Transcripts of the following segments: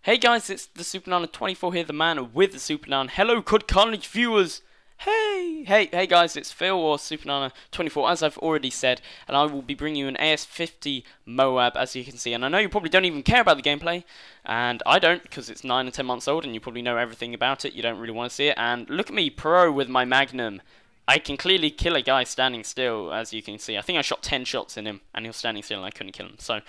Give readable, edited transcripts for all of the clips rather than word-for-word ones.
Hey guys, it's the SuperNana24 here, the man with the SuperNana. Hello, Cod Carnage viewers! Hey guys, it's Phil or SuperNana24, as I've already said, and I will be bringing you an AS50 Moab, as you can see. And I know you probably don't even care about the gameplay, and I don't, because it's 9 or 10 months old, and you probably know everything about it. You don't really want to see it. And look at me, pro with my Magnum. I can clearly kill a guy standing still, as you can see. I think I shot 10 shots in him, and he was standing still, and I couldn't kill him. So,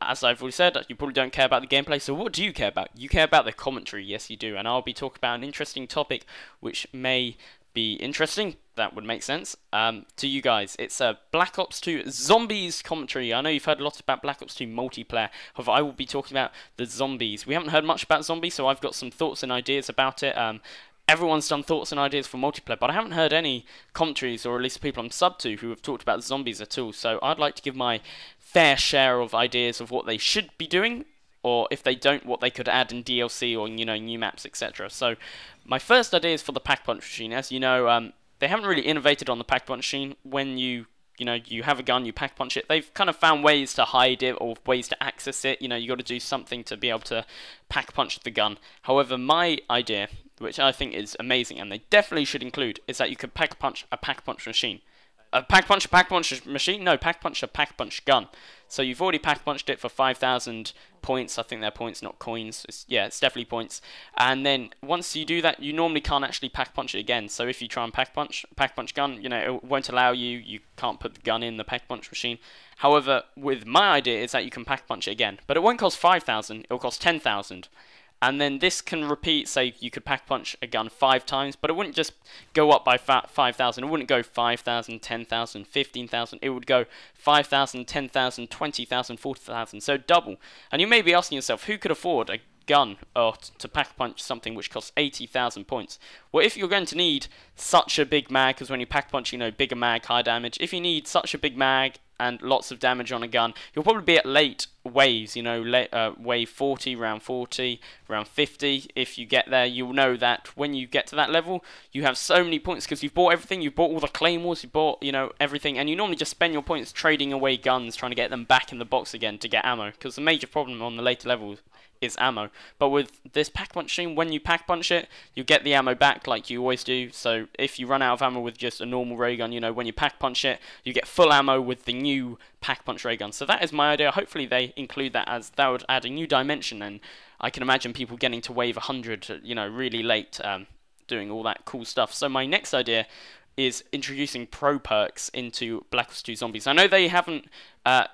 as I've already said, you probably don't care about the gameplay, so what do you care about? You care about the commentary, yes you do, and I'll be talking about an interesting topic which may be interesting, that would make sense, to you guys. It's a Black Ops 2 Zombies commentary. I know you've heard a lot about Black Ops 2 multiplayer, however I will be talking about the zombies. We haven't heard much about zombies, so I've got some thoughts and ideas about it. Everyone's done thoughts and ideas for multiplayer, but I haven't heard any commentaries, or at least people I'm sub to, who have talked about zombies at all. So I'd like to give my fair share of ideas of what they should be doing, or if they don't, what they could add in DLC or, you know, new maps, etc. So my first idea is for the Pack Punch machine. As you know, they haven't really innovated on the Pack Punch machine. When you have a gun, you pack punch it. They've kind of found ways to hide it or ways to access it. You know, you got to do something to be able to pack punch the gun. However, my idea, which I think is amazing, and they definitely should include, is that you could pack punch a pack punch machine. A pack punch machine? No, pack punch a pack punch gun. So you've already pack punched it for 5,000 points. I think they're points, not coins. It's definitely points. And then once you do that, you normally can't actually pack punch it again. So if you try and pack punch gun, you know, it won't allow you. You can't put the gun in the pack punch machine. However, with my idea is that you can pack punch it again, but it won't cost 5,000. It'll cost 10,000. And then this can repeat, say you could pack punch a gun 5 times, but it wouldn't just go up by 5,000. It wouldn't go 5,000, 10,000, 15,000. It would go 5,000, 10,000, 20,000, 40,000. So double. And you may be asking yourself, who could afford a gun or to pack punch something which costs 80,000 points? Well, if you're going to need such a big mag, because when you pack punch, you know, bigger mag, high damage. If you need such a big mag and lots of damage on a gun, you'll probably be at late waves, you know, wave 40, round 40, round 50. If you get there, you'll know that when you get to that level, you have so many points because you've bought everything. You've bought all the claymores, you've bought, you know, everything, and you normally just spend your points trading away guns, trying to get them back in the box again to get ammo, because the major problem on the later levels is ammo. But with this pack punch machine, when you pack punch it, you get the ammo back like you always do. So if you run out of ammo with just a normal ray gun, you know, when you pack punch it, you get full ammo with the new pack punch ray gun. So that is my idea. Hopefully they include that, as that would add a new dimension, and I can imagine people getting to wave 100, you know, really late, doing all that cool stuff. So my next idea is introducing pro perks into Black Ops 2 Zombies. I know they haven't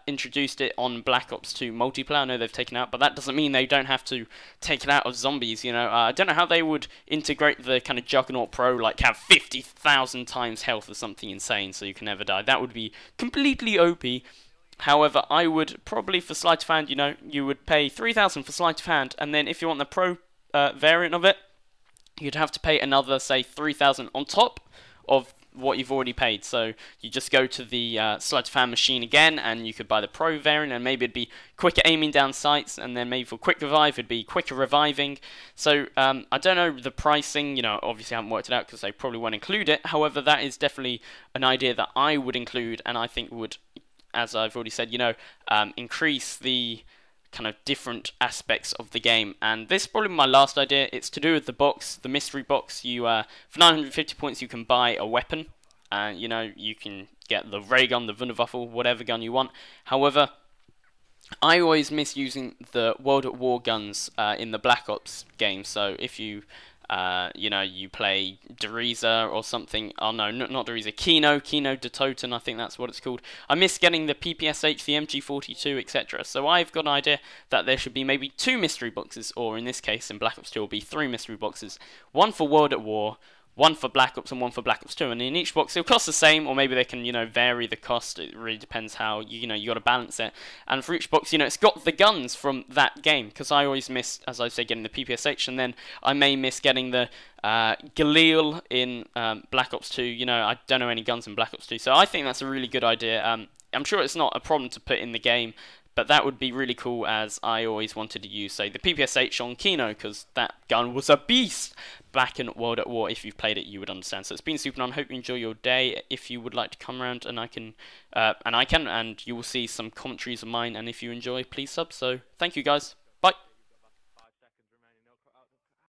introduced it on Black Ops 2 multiplayer. I know they've taken it out, but that doesn't mean they don't have to take it out of Zombies, you know. I don't know how they would integrate the kind of Juggernaut Pro, like have 50,000 times health or something insane so you can never die. That would be completely OP. However, I would probably, for sleight of hand, you know, you would pay 3,000 for sleight of hand, and then if you want the pro variant of it, you'd have to pay another, say, 3,000 on top of what you've already paid. So you just go to the sleight of hand machine again, and you could buy the pro variant, and maybe it'd be quicker aiming down sights, and then maybe for quick revive it'd be quicker reviving. So I don't know the pricing, you know, obviously I haven't worked it out because they probably won't include it. However, that is definitely an idea that I would include, and I think would, as I've already said, you know, increase the kind of different aspects of the game. And this is probably my last idea. It's to do with the box, the mystery box. You for 950 points you can buy a weapon. You know, you can get the ray gun, the Wunderwaffe, whatever gun you want. However, I always miss using the World at War guns in the Black Ops game. So if you you know, you play Deriza or something. Oh no, not Deriza. Kino de Toten, I think that's what it's called. I miss getting the PPSH, the MG42, etc. So I've got an idea that there should be maybe 2 mystery boxes, or in this case, in Black Ops 2, will be 3 mystery boxes. One for World at War, one for Black Ops, and one for Black Ops 2. And in each box, it'll cost the same, or maybe they can, you know, vary the cost. It really depends how, you know, you got to balance it. And for each box, you know, it's got the guns from that game, because I always miss, as I say, getting the PPSH, and then I may miss getting the Galil in Black Ops 2. You know, I don't know any guns in Black Ops 2, so I think that's a really good idea. I'm sure it's not a problem to put in the game, but that would be really cool, as I always wanted to use, say, the PPSH on Kino, because that gun was a beast back in World at War. If you've played it, you would understand. So it's been SuperNana. Hope you enjoy your day. If you would like to come around, and and you will see some commentaries of mine, and if you enjoy, please sub. So thank you, guys.